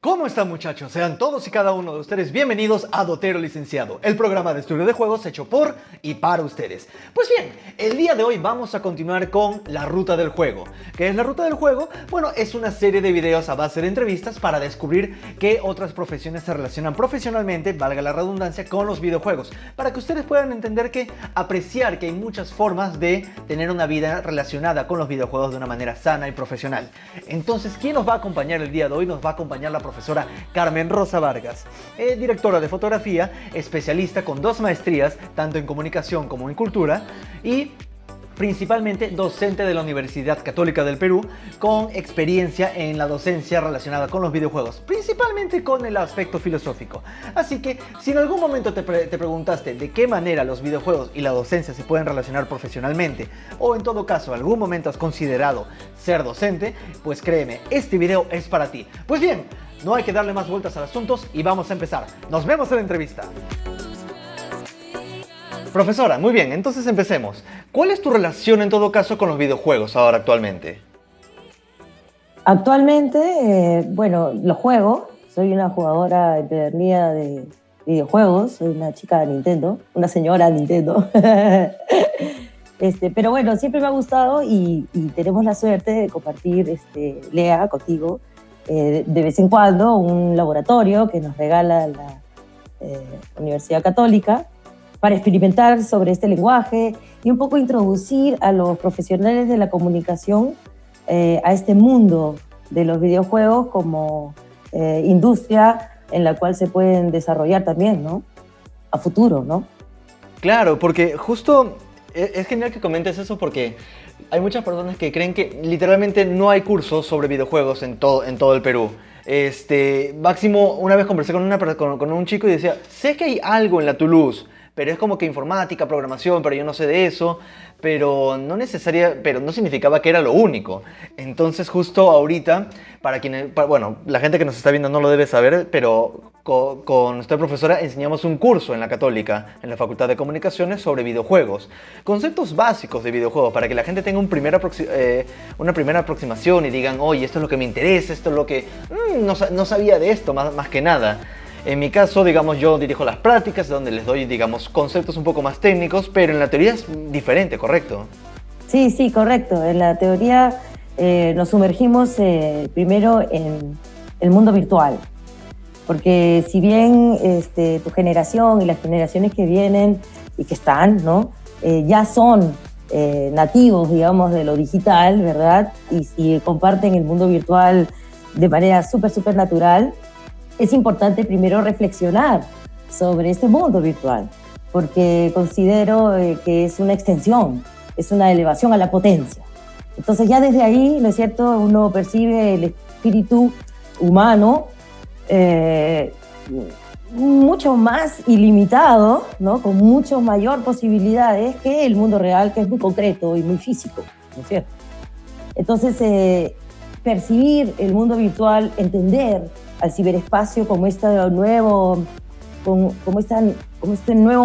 ¿Cómo están, muchachos? Sean todos y cada uno de ustedes bienvenidos a Dotero Licenciado, el programa de estudio de juegos hecho por y para ustedes. Pues bien, el día de hoy vamos a continuar con la ruta del juego. ¿Qué es la ruta del juego? Bueno, es una serie de videos a base de entrevistas para descubrir qué otras profesiones se relacionan profesionalmente, valga la redundancia, con los videojuegos, para que ustedes puedan entender apreciar que hay muchas formas de tener una vida relacionada con los videojuegos de una manera sana y profesional. Entonces, ¿quién nos va a acompañar el día de hoy? Nos va a acompañar la profesora Carmen Rosa Vargas, directora de fotografía, especialista con 2 maestrías, tanto en comunicación como en cultura, y principalmente docente de la Universidad Católica del Perú, con experiencia en la docencia relacionada con los videojuegos, principalmente con el aspecto filosófico. Así que, si en algún momento te preguntaste de qué manera los videojuegos y la docencia se pueden relacionar profesionalmente, o en todo caso, algún momento has considerado ser docente, pues créeme, este video es para ti. Pues bien, no hay que darle más vueltas al asunto y vamos a empezar. Nos vemos en la entrevista. Profesora, muy bien, entonces empecemos. ¿Cuál es tu relación en todo caso con los videojuegos ahora actualmente? Actualmente, bueno, los juego. Soy una jugadora empedernida de videojuegos. Soy una chica de Nintendo, una señora Nintendo. Pero bueno, siempre me ha gustado y tenemos la suerte de compartir, Lea, contigo, de vez en cuando un laboratorio que nos regala la Universidad Católica para experimentar sobre este lenguaje y un poco introducir a los profesionales de la comunicación a este mundo de los videojuegos como industria en la cual se pueden desarrollar también, ¿no? A futuro, ¿no? Claro, porque justo es genial que comentes eso porque hay muchas personas que creen que literalmente no hay cursos sobre videojuegos en todo el Perú. Máximo, una vez conversé con un chico y decía, sé que hay algo en la Toulouse, pero es como que informática, programación, pero yo no sé de eso, pero no significaba que era lo único. Entonces justo ahorita, bueno, la gente que nos está viendo no lo debe saber, pero con nuestra profesora enseñamos un curso en la Católica, en la Facultad de Comunicaciones, sobre videojuegos. Conceptos básicos de videojuegos, para que la gente tenga una primera aproximación y digan, oye, esto es lo que me interesa, esto es lo que... no sabía de esto, más que nada. En mi caso, digamos, yo dirijo las prácticas donde les doy, digamos, conceptos un poco más técnicos, pero en la teoría es diferente, ¿correcto? Sí, correcto. En la teoría nos sumergimos primero en el mundo virtual, porque si bien tu generación y las generaciones que vienen y que están, ¿no? Ya son nativos, digamos, de lo digital, ¿verdad? Y comparten el mundo virtual de manera súper natural. Es importante primero reflexionar sobre este mundo virtual, porque considero que es una extensión, es una elevación a la potencia. Entonces ya desde ahí, ¿no es cierto?, uno percibe el espíritu humano mucho más ilimitado, ¿no?, con mucho mayor posibilidades que el mundo real, que es muy concreto y muy físico, ¿no es cierto? Entonces, percibir el mundo virtual, entender al ciberespacio como este nuevo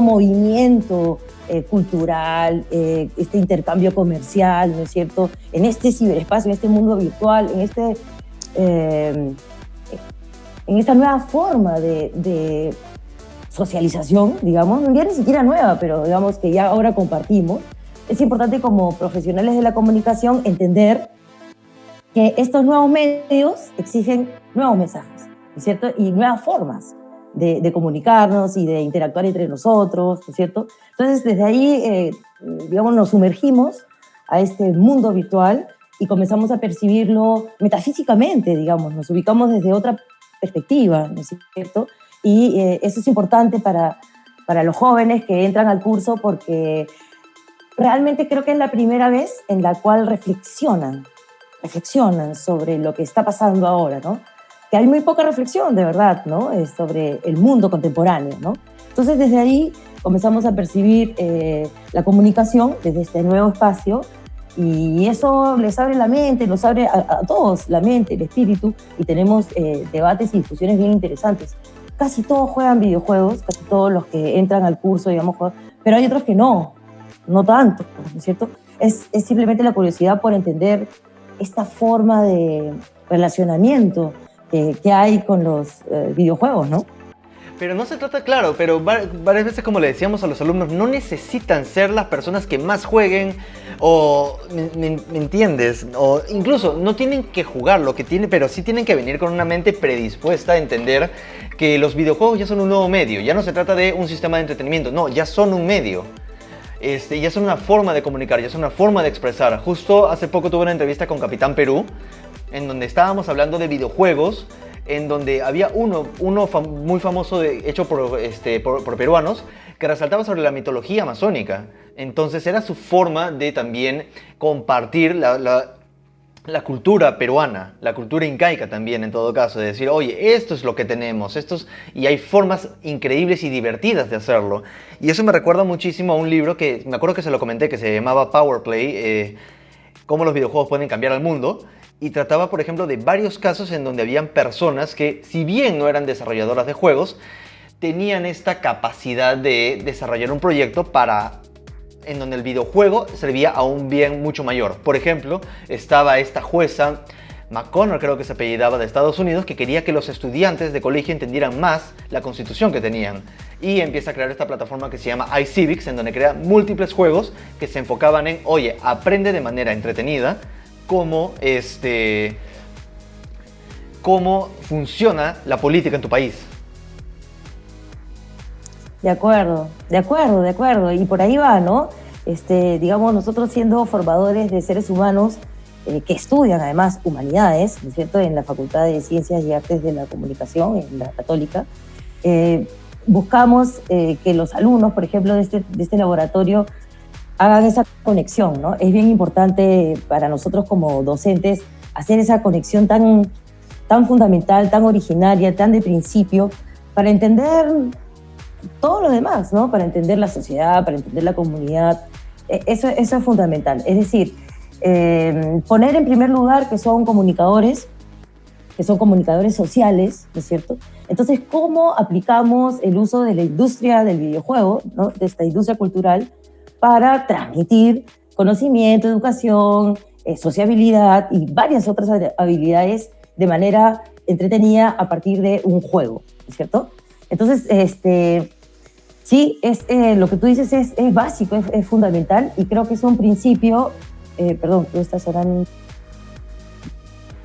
movimiento cultural, este intercambio comercial, ¿no es cierto? En este ciberespacio, en este mundo virtual, en esta nueva forma de socialización, digamos, ya ni siquiera nueva, pero digamos que ya ahora compartimos. Es importante como profesionales de la comunicación entender que estos nuevos medios exigen nuevos mensajes, ¿no es cierto? Y nuevas formas de comunicarnos y de interactuar entre nosotros, ¿no es cierto? Entonces, desde ahí, digamos, nos sumergimos a este mundo virtual y comenzamos a percibirlo metafísicamente, digamos, nos ubicamos desde otra perspectiva, ¿no es cierto? Y eso es importante para los jóvenes que entran al curso porque realmente creo que es la primera vez en la cual reflexionan sobre lo que está pasando ahora, ¿no? Que hay muy poca reflexión, de verdad, ¿no? Sobre el mundo contemporáneo, ¿no? Entonces, desde ahí comenzamos a percibir la comunicación desde este nuevo espacio y eso les abre la mente, nos abre a todos la mente, el espíritu, y tenemos debates y discusiones bien interesantes. Casi todos juegan videojuegos, casi todos los que entran al curso, digamos, juegan, pero hay otros que no tanto, ¿no es cierto? Es simplemente la curiosidad por entender esta forma de relacionamiento que hay con los videojuegos, ¿no? Pero no se trata, claro, pero varias veces, como le decíamos a los alumnos, no necesitan ser las personas que más jueguen, o, ¿me entiendes? O incluso no tienen que jugar lo que tienen, pero sí tienen que venir con una mente predispuesta a entender que los videojuegos ya son un nuevo medio. Ya no se trata de un sistema de entretenimiento, no, ya son un medio. Ya son una forma de comunicar, ya son una forma de expresar. Justo hace poco tuve una entrevista con Capitán Perú, en donde estábamos hablando de videojuegos, en donde había uno muy famoso hecho por peruanos, que resaltaba sobre la mitología amazónica. Entonces era su forma de también compartir la cultura peruana, la cultura incaica también, en todo caso, de decir, oye, esto es lo que tenemos, y hay formas increíbles y divertidas de hacerlo. Y eso me recuerda muchísimo a un libro que me acuerdo que se lo comenté, que se llamaba Power Play, cómo los videojuegos pueden cambiar al mundo. Y trataba, por ejemplo, de varios casos en donde habían personas que, si bien no eran desarrolladoras de juegos, tenían esta capacidad de desarrollar un proyecto en donde el videojuego servía a un bien mucho mayor. Por ejemplo, estaba esta jueza, McConnell creo que se apellidaba, de Estados Unidos, que quería que los estudiantes de colegio entendieran más la constitución que tenían. Y empieza a crear esta plataforma que se llama iCivics, en donde crea múltiples juegos que se enfocaban en, oye, aprende de manera entretenida cómo funciona la política en tu país. De acuerdo. Y por ahí va, ¿no? Digamos, nosotros siendo formadores de seres humanos que estudian además humanidades, ¿no es cierto?, en la Facultad de Ciencias y Artes de la Comunicación, en la Católica, buscamos que los alumnos, por ejemplo, de este laboratorio, hagan esa conexión, ¿no? Es bien importante para nosotros como docentes hacer esa conexión tan fundamental, tan originaria, tan de principio, para entender todo lo demás, ¿no? Para entender la sociedad, para entender la comunidad. Eso es fundamental. Es decir, poner en primer lugar que son comunicadores sociales, ¿no es cierto? Entonces, ¿cómo aplicamos el uso de la industria del videojuego, ¿no?, de esta industria cultural, para transmitir conocimiento, educación, sociabilidad y varias otras habilidades de manera entretenida a partir de un juego, ¿no es cierto? Entonces, sí, lo que tú dices es básico, es fundamental, y creo que es un principio. Perdón, tú estás orando.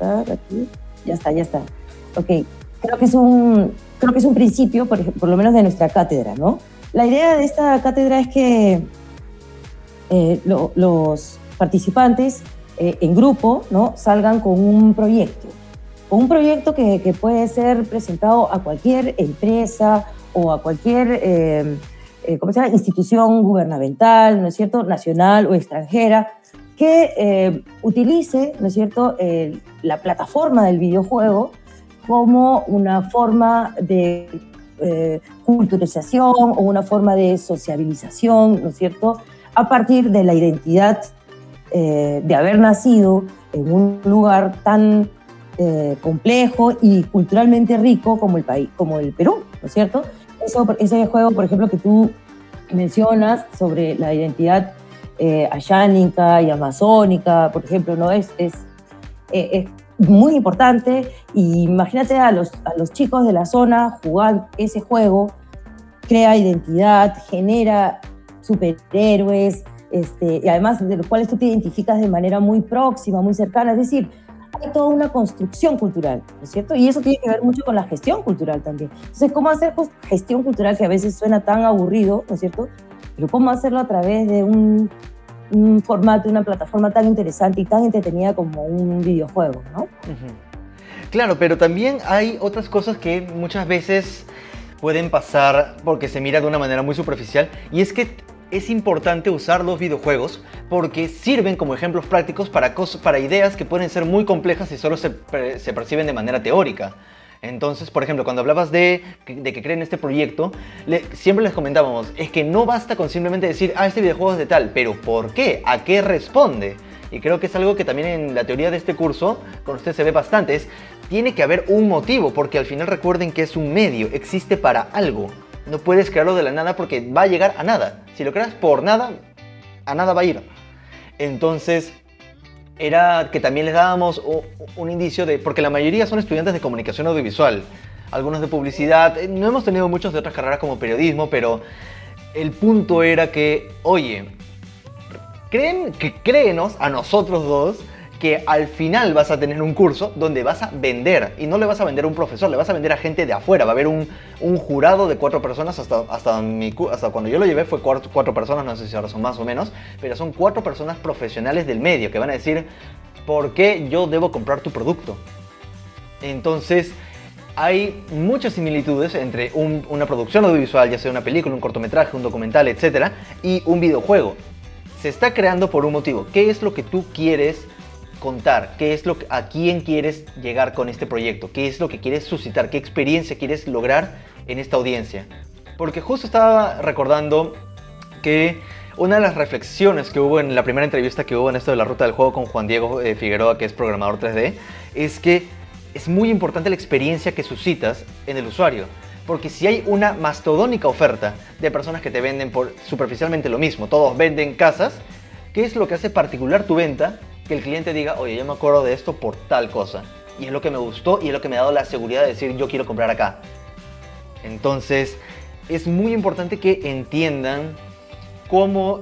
Aquí. Ya está. Ok, creo que es un principio, por lo menos de nuestra cátedra, ¿no? La idea de esta cátedra es que los participantes en grupo, ¿no?, salgan con un proyecto que puede ser presentado a cualquier empresa o a cualquier institución gubernamental, ¿no es cierto?, nacional o extranjera, que utilice, ¿no es cierto?, la plataforma del videojuego como una forma de culturización o una forma de sociabilización, ¿no es cierto?, a partir de la identidad de haber nacido en un lugar tan complejo y culturalmente rico como el Perú, ¿no es cierto? Ese juego, por ejemplo, que tú mencionas sobre la identidad ayánica y amazónica, por ejemplo, ¿no? Es muy importante. Y imagínate a los chicos de la zona jugar ese juego, crea identidad, genera superhéroes, y además de los cuales tú te identificas de manera muy próxima, muy cercana. Es decir, hay toda una construcción cultural, ¿no es cierto? Y eso tiene que ver mucho con la gestión cultural también. Entonces, ¿cómo hacer gestión cultural, que a veces suena tan aburrido, ¿no es cierto? Pero ¿cómo hacerlo a través de un formato, una plataforma tan interesante y tan entretenida como un videojuego, ¿no? Uh-huh. Claro, pero también hay otras cosas que muchas veces pueden pasar porque se mira de una manera muy superficial, y es que es importante usar los videojuegos porque sirven como ejemplos prácticos para ideas que pueden ser muy complejas y solo se perciben de manera teórica. Entonces, por ejemplo, cuando hablabas de que creen este proyecto, siempre les comentábamos, es que no basta con simplemente decir, este videojuego es de tal, pero ¿por qué? ¿A qué responde? Y creo que es algo que también en la teoría de este curso, con usted se ve bastante, tiene que haber un motivo, porque al final recuerden que es un medio, existe para algo. No puedes crearlo de la nada porque va a llegar a nada. Si lo creas por nada, a nada va a ir. Entonces, era que también les dábamos un indicio de, porque la mayoría son estudiantes de comunicación audiovisual, algunos de publicidad, no hemos tenido muchos de otras carreras como periodismo, pero el punto era que, oye, créenos a nosotros dos que al final vas a tener un curso donde vas a vender, y no le vas a vender a un profesor, le vas a vender a gente de afuera. Va a haber un jurado de 4 personas, hasta cuando yo lo llevé fue 4 personas, no sé si ahora son más o menos, pero son 4 personas profesionales del medio que van a decir por qué yo debo comprar tu producto. Entonces hay muchas similitudes entre una producción audiovisual, ya sea una película, un cortometraje, un documental, etc., y un videojuego. Se está creando por un motivo. ¿Qué es lo que tú quieres contar? ¿A quién quieres llegar con este proyecto? ¿Qué es lo que quieres suscitar? ¿Qué experiencia quieres lograr en esta audiencia? Porque justo estaba recordando que una de las reflexiones que hubo en la primera entrevista que hubo en esto de la ruta del juego con Juan Diego Figueroa, que es programador 3D, es que es muy importante la experiencia que suscitas en el usuario. Porque si hay una mastodónica oferta de personas que te venden superficialmente lo mismo, todos venden casas, ¿qué es lo que hace particular tu venta? Que el cliente diga, oye, yo me acuerdo de esto por tal cosa, y es lo que me gustó y es lo que me ha dado la seguridad de decir, yo quiero comprar acá. Entonces, es muy importante que entiendan cómo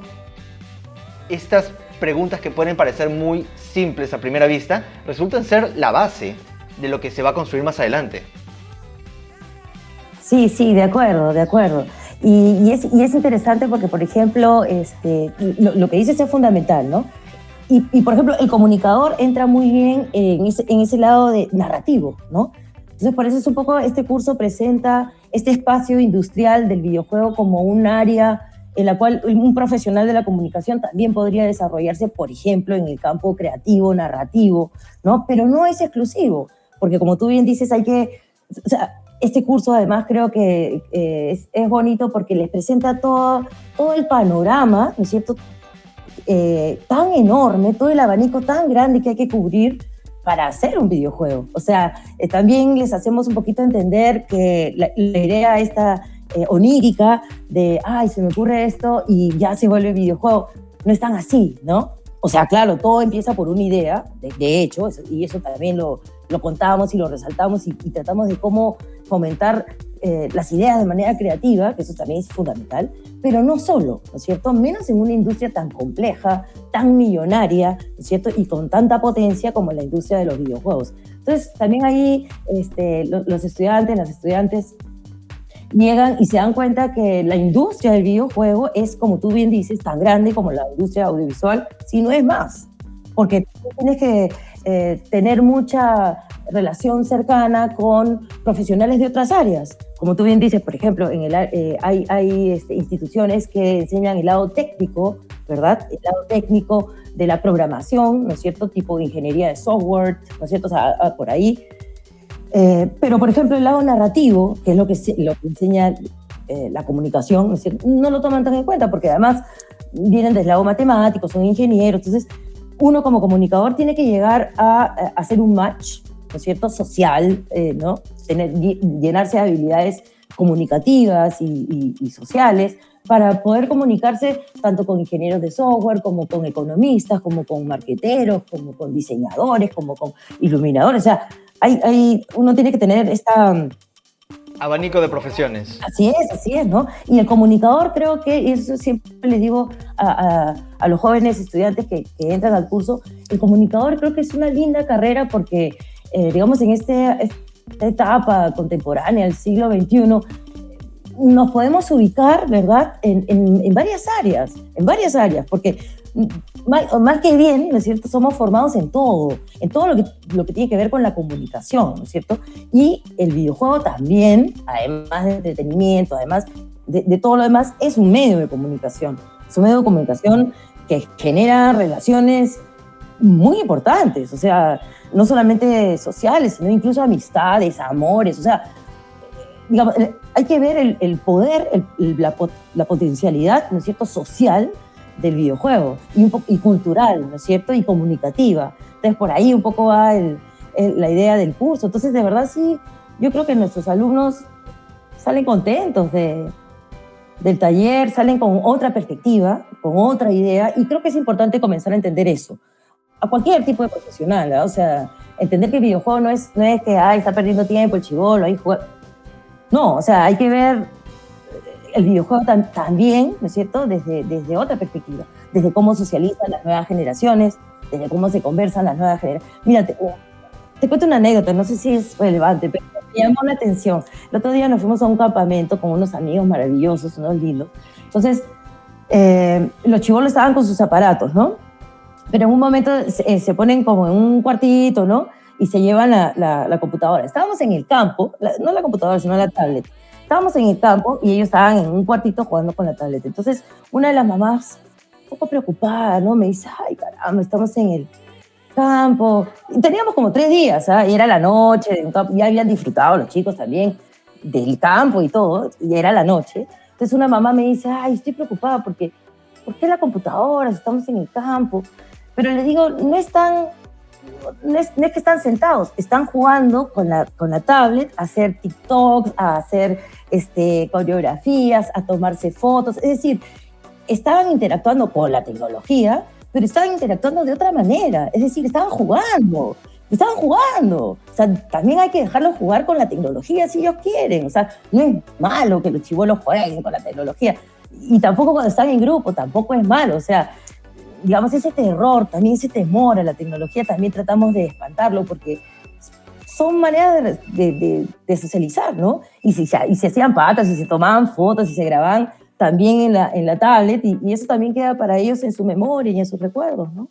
estas preguntas que pueden parecer muy simples a primera vista, resultan ser la base de lo que se va a construir más adelante. Sí, sí, de acuerdo, de acuerdo. Y es interesante porque, por ejemplo, lo que dices es fundamental, ¿no? Y, por ejemplo, el comunicador entra muy bien en ese lado de narrativo, ¿no? Entonces, por eso es un poco, este curso presenta este espacio industrial del videojuego como un área en la cual un profesional de la comunicación también podría desarrollarse, por ejemplo, en el campo creativo, narrativo, ¿no? Pero no es exclusivo, porque como tú bien dices, hay que... O sea, este curso además creo que es bonito porque les presenta todo el panorama, ¿no es cierto?, tan enorme, todo el abanico tan grande que hay que cubrir para hacer un videojuego. O sea, también les hacemos un poquito entender que la idea esta onírica de, ay, se me ocurre esto y ya se vuelve videojuego, no es tan así, ¿no? O sea, claro, todo empieza por una idea, de hecho, y eso también lo contamos y lo resaltamos y tratamos de cómo fomentar las ideas de manera creativa, que eso también es fundamental, pero no solo, ¿no es cierto? Menos en una industria tan compleja, tan millonaria, ¿no es cierto? Y con tanta potencia como la industria de los videojuegos. Entonces, también ahí los estudiantes, las estudiantes llegan y se dan cuenta que la industria del videojuego es, como tú bien dices, tan grande como la industria audiovisual, si no es más, porque tienes que tener mucha relación cercana con profesionales de otras áreas. Como tú bien dices, por ejemplo, hay instituciones que enseñan el lado técnico, ¿verdad? El lado técnico de la programación, ¿no es cierto? Tipo de ingeniería de software, ¿no es cierto? O sea, por ahí. Pero, por ejemplo, el lado narrativo, que es lo que enseña la comunicación, ¿no es cierto?, no lo toman tan en cuenta, porque además vienen del lado matemático, son ingenieros. Entonces, uno como comunicador tiene que llegar a hacer un match, ¿no es cierto?, social, ¿no? Llenarse de habilidades comunicativas y sociales para poder comunicarse tanto con ingenieros de software, como con economistas, como con marqueteros, como con diseñadores, como con iluminadores. O sea, uno tiene que tener esta... abanico de profesiones. Así es, ¿no? Y el comunicador, creo que, y eso siempre les digo a los jóvenes estudiantes que entran al curso, el comunicador creo que es una linda carrera porque, digamos, en esta etapa contemporánea del siglo XXI, nos podemos ubicar, ¿verdad?, en varias áreas, porque más que bien, ¿no es cierto?, somos formados en todo lo que tiene que ver con la comunicación, ¿no es cierto? Y el videojuego también, además de entretenimiento, además de todo lo demás, es un medio de comunicación. Es un medio de comunicación que genera relaciones muy importantes, o sea, no solamente sociales, sino incluso amistades, amores, o sea, digamos, hay que ver el poder, la potencialidad, ¿no es cierto?, social del videojuego y cultural, ¿no es cierto?, y comunicativa. Entonces, por ahí un poco va la idea del curso. Entonces, de verdad, sí, yo creo que nuestros alumnos salen contentos del taller, salen con otra perspectiva, con otra idea, y creo que es importante comenzar a entender eso. a cualquier tipo de profesional, ¿no? O sea, entender que el videojuego no es que está perdiendo tiempo el chibolo, ahí juega. No, o sea, hay que ver el videojuego también, ¿no es cierto?, desde otra perspectiva, desde cómo socializan las nuevas generaciones, desde cómo se conversan las nuevas generaciones. Mira, te cuento una anécdota, no sé si es relevante, pero me llamó la atención. El otro día nos fuimos a un campamento con unos amigos maravillosos, unos lindos. Entonces, los chibolos estaban con sus aparatos, ¿no? Pero en un momento se ponen como en un cuartito, ¿no? Y se llevan la computadora. Estábamos en el campo, no la computadora, sino la tablet. Estábamos en el campo y ellos estaban en un cuartito jugando con la tablet. Entonces, una de las mamás, un poco preocupada, ¿no? Me dice, ay, caramba, estamos en el campo. Y teníamos como 3 días, ¿ah? Y era la noche, ya habían disfrutado los chicos también del campo y todo, y era la noche. Entonces una mamá me dice, ay, estoy preocupada porque, ¿por qué la computadora si estamos en el campo? Pero le digo, no es que están sentados, están jugando con la tablet a hacer TikToks, a hacer coreografías, a tomarse fotos. Es decir, estaban interactuando con la tecnología, pero estaban interactuando de otra manera. Es decir, estaban jugando. Estaban jugando. O sea, también hay que dejarlos jugar con la tecnología si ellos quieren. O sea, no es malo que los chibolos jueguen con la tecnología. Y tampoco cuando están en grupo, tampoco es malo. O sea, digamos, ese terror, también ese temor a la tecnología, también tratamos de espantarlo porque son maneras de socializar, ¿no? Y se hacían patas, y se tomaban fotos, y se grababan también en la tablet, y eso también queda para ellos en su memoria y en sus recuerdos, ¿no?